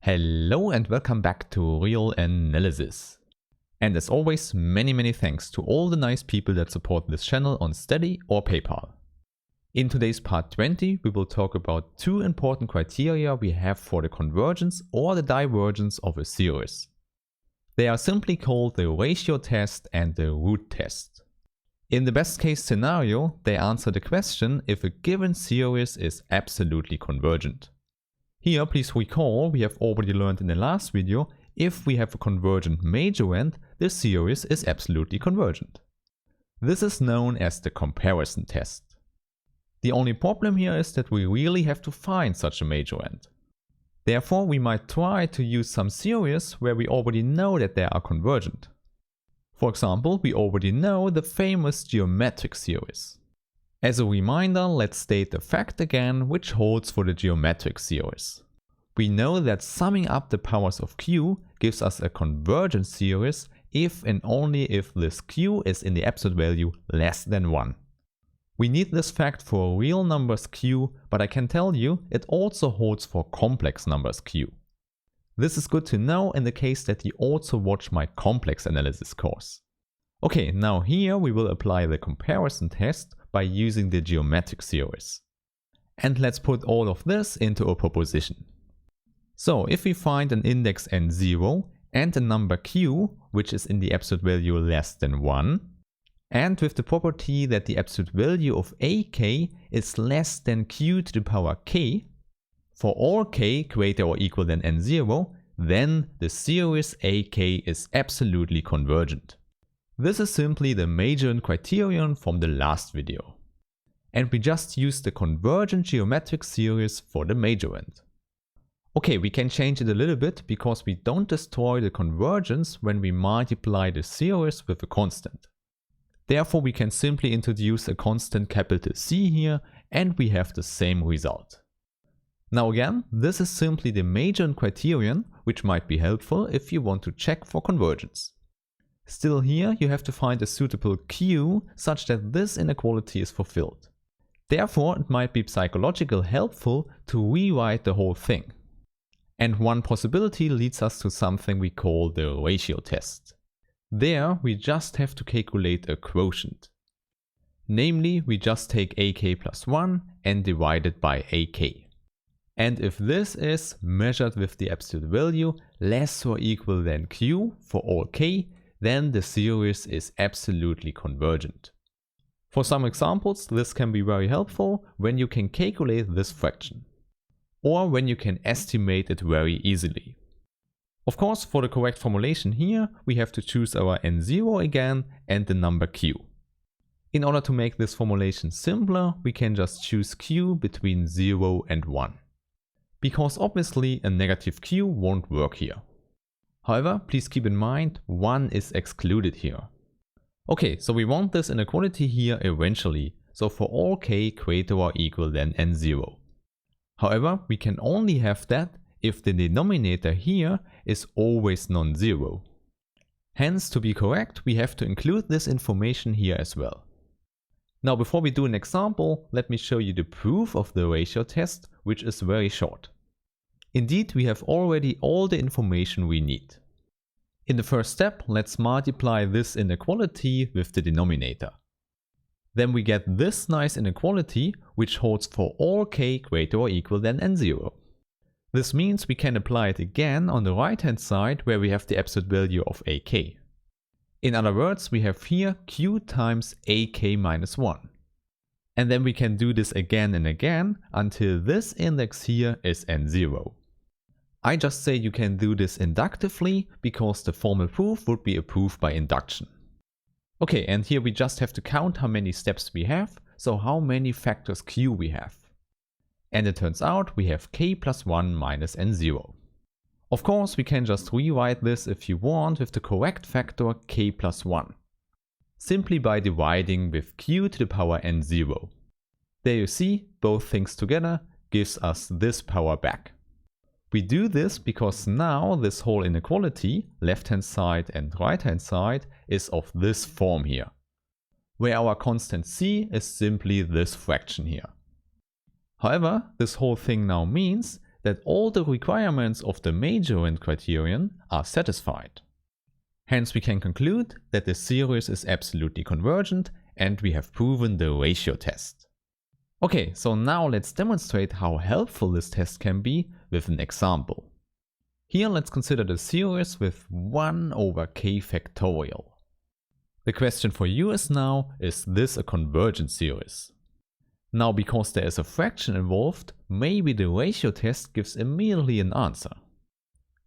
Hello and welcome back to Real Analysis. And as always, many thanks to all the nice people that support this channel on Steady or PayPal. In today's part 20, we will talk about two important criteria we have for the convergence or the divergence of a series. They are simply called the ratio test and the root test. In the best case scenario, they answer the question if a given series is absolutely convergent. Here, please recall, we have already learned in the last video, if we have a convergent majorands, the series is absolutely convergent. This is known as the comparison test. The only problem here is that we really have to find such a majorand. Therefore, we might try to use some series where we already know that they are convergent. For example, we already know the famous geometric series. As a reminder, let's state the fact again which holds for the geometric series. We know that summing up the powers of q gives us a convergent series if and only if this q is in the absolute value less than 1. We need this fact for real numbers q, but I can tell you it also holds for complex numbers q. This is good to know in the case that you also watch my complex analysis course. Okay, now here we will apply the comparison test by using the geometric series. And let's put all of this into a proposition. So if we find an index n0 and a number q which is in the absolute value less than 1, and with the property that the absolute value of ak is less than q to the power k, for all k greater or equal than n0, then the series ak is absolutely convergent. This is simply the majorand criterion from the last video. And we just use the convergent geometric series for the majorand. Okay, we can change it a little bit because we don't destroy the convergence when we multiply the series with a constant. Therefore, we can simply introduce a constant capital C here and we have the same result. Now again, this is simply the majorand criterion, which might be helpful if you want to check for convergence. Still here, you have to find a suitable q such that this inequality is fulfilled. Therefore, it might be psychologically helpful to rewrite the whole thing. And one possibility leads us to something we call the ratio test. There, we just have to calculate a quotient. Namely, we just take ak plus 1 and divide it by ak. And if this is measured with the absolute value less or equal than q for all k, then the series is absolutely convergent. For some examples, this can be very helpful when you can calculate this fraction, or when you can estimate it very easily. Of course, for the correct formulation here, we have to choose our n0 again and the number q. In order to make this formulation simpler, we can just choose q between 0 and 1. Because obviously a negative q won't work here. However, please keep in mind 1 is excluded here. Okay, so we want this inequality here eventually, so for all k greater or equal than n0. However, we can only have that if the denominator here is always non-zero. Hence, to be correct, we have to include this information here as well. Now, before we do an example, let me show you the proof of the ratio test, which is very short. Indeed, we have already all the information we need. In the first step, let's multiply this inequality with the denominator. Then we get this nice inequality, which holds for all k greater or equal than n0. This means we can apply it again on the right hand side where we have the absolute value of ak. In other words, we have here q times ak minus 1. And then we can do this again and again until this index here is n0. I just say you can do this inductively because the formal proof would be a proof by induction. Okay, and here we just have to count how many steps we have, so how many factors q we have. And it turns out we have k plus 1 minus n0. Of course, we can just rewrite this if you want with the correct factor k plus 1. Simply by dividing with q to the power n0. There you see, both things together gives us this power back. We do this because now this whole inequality, left hand side and right hand side, is of this form here, where our constant c is simply this fraction here. However, this whole thing now means that all the requirements of the majorand criterion are satisfied. Hence we can conclude that the series is absolutely convergent and we have proven the ratio test. Okay, so now let's demonstrate how helpful this test can be with an example. Here let's consider the series with 1 over k factorial. The question for you is now, is this a convergent series? Now because there is a fraction involved, maybe the ratio test gives immediately an answer.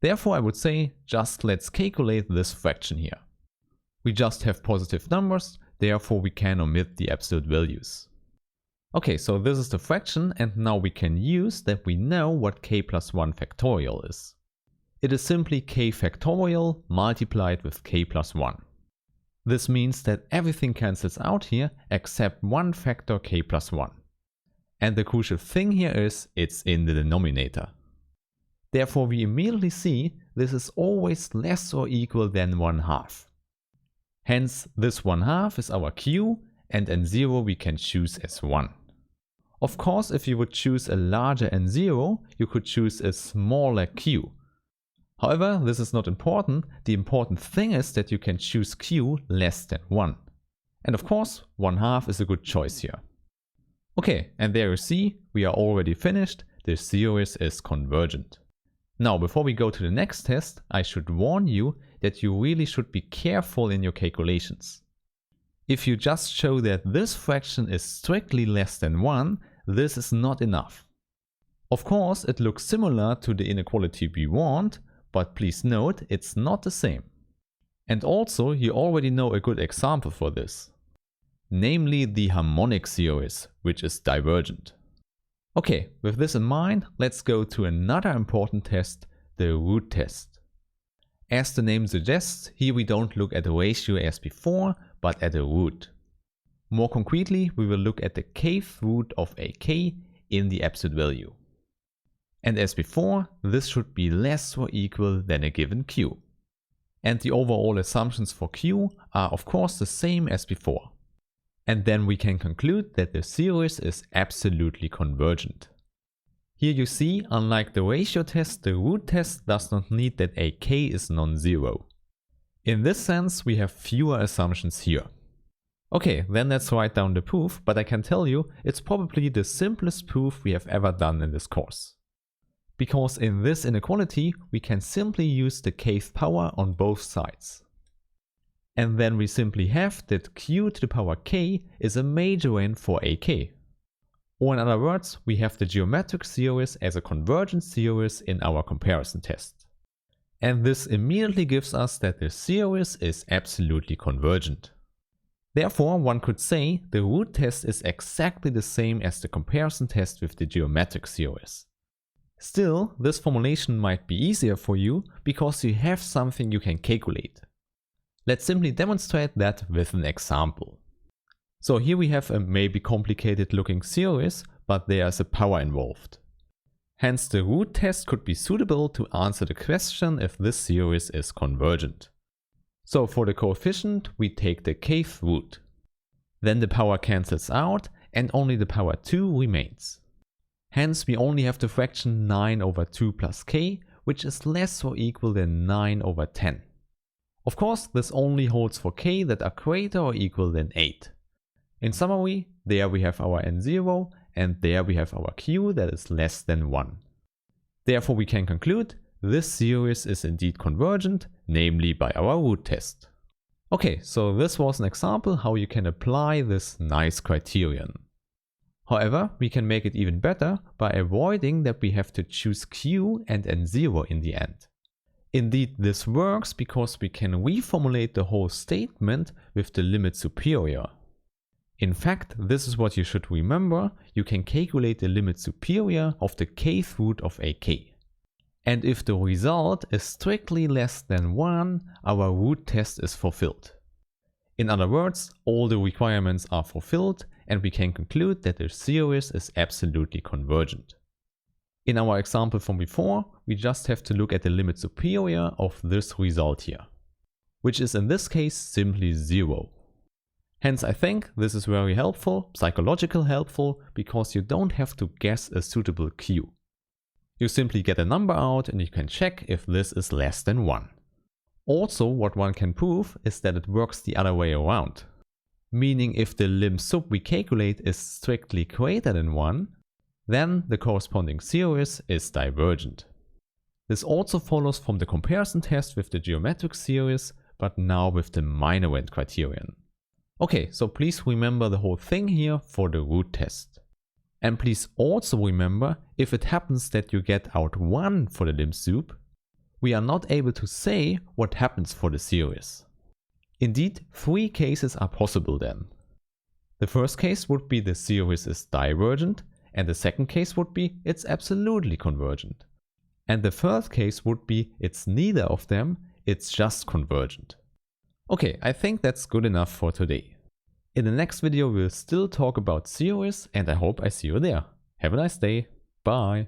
Therefore I would say just let's calculate this fraction here. We just have positive numbers, therefore we can omit the absolute values. Okay, so this is the fraction and now we can use that we know what k plus 1 factorial is. It is simply k factorial multiplied with k plus 1. This means that everything cancels out here except one factor k plus 1. And the crucial thing here is it's in the denominator. Therefore we immediately see this is always less or equal than 1/2. Hence this 1/2 is our q and n0 we can choose as 1. Of course if you would choose a larger n0 you could choose a smaller q. However, this is not important. The important thing is that you can choose q less than 1. And of course, 1/2 is a good choice here. Okay, and there you see, we are already finished. The series is convergent. Now, before we go to the next test, I should warn you that you really should be careful in your calculations. If you just show that this fraction is strictly less than 1, this is not enough. Of course, it looks similar to the inequality we want, but please note it's not the same. And also you already know a good example for this. Namely the harmonic series, which is divergent. Okay, with this in mind, let's go to another important test, the root test. As the name suggests, here we don't look at the ratio as before, but at a root. More concretely, we will look at the kth root of a k in the absolute value. And as before, this should be less or equal than a given q. And the overall assumptions for q are of course the same as before. And then we can conclude that the series is absolutely convergent. Here you see, unlike the ratio test, the root test does not need that a k is non-zero. In this sense, we have fewer assumptions here. Okay, then let's write down the proof, but I can tell you it's probably the simplest proof we have ever done in this course. Because in this inequality, we can simply use the kth power on both sides. And then we simply have that q to the power k is a majorand for ak. Or in other words, we have the geometric series as a convergent series in our comparison test. And this immediately gives us that the series is absolutely convergent. Therefore, one could say the root test is exactly the same as the comparison test with the geometric series. Still, this formulation might be easier for you because you have something you can calculate. Let's simply demonstrate that with an example. So here we have a maybe complicated looking series, but there's a power involved. Hence the root test could be suitable to answer the question if this series is convergent. So for the coefficient we take the kth root. Then the power cancels out and only the power 2 remains. Hence we only have the fraction 9 over 2 plus k, which is less or equal than 9 over 10. Of course, this only holds for k that are greater or equal than 8. In summary, there we have our n0 and there we have our q that is less than 1. Therefore we can conclude this series is indeed convergent, namely by our root test. Okay, so this was an example how you can apply this nice criterion. However, we can make it even better by avoiding that we have to choose q and n0 in the end. Indeed, this works because we can reformulate the whole statement with the limit superior. In fact, this is what you should remember. You can calculate the limit superior of the kth root of ak. And if the result is strictly less than 1, our root test is fulfilled. In other words, all the requirements are fulfilled and we can conclude that the series is absolutely convergent. In our example from before, we just have to look at the limit superior of this result here, which is in this case simply 0. Hence I think this is very helpful, psychologically helpful, because you don't have to guess a suitable q. You simply get a number out and you can check if this is less than 1. Also, what one can prove is that it works the other way around. Meaning if the lim sub we calculate is strictly greater than 1, then the corresponding series is divergent. This also follows from the comparison test with the geometric series, but now with the minor rank criterion. Okay, so please remember the whole thing here for the root test. And please also remember, if it happens that you get out 1 for the lim sub, we are not able to say what happens for the series. Indeed, 3 cases are possible then. The first case would be the series is divergent, and the second case would be it's absolutely convergent. And the third case would be it's neither of them, it's just convergent. Okay, I think that's good enough for today. In the next video we'll still talk about series and I hope I see you there. Have a nice day. Bye.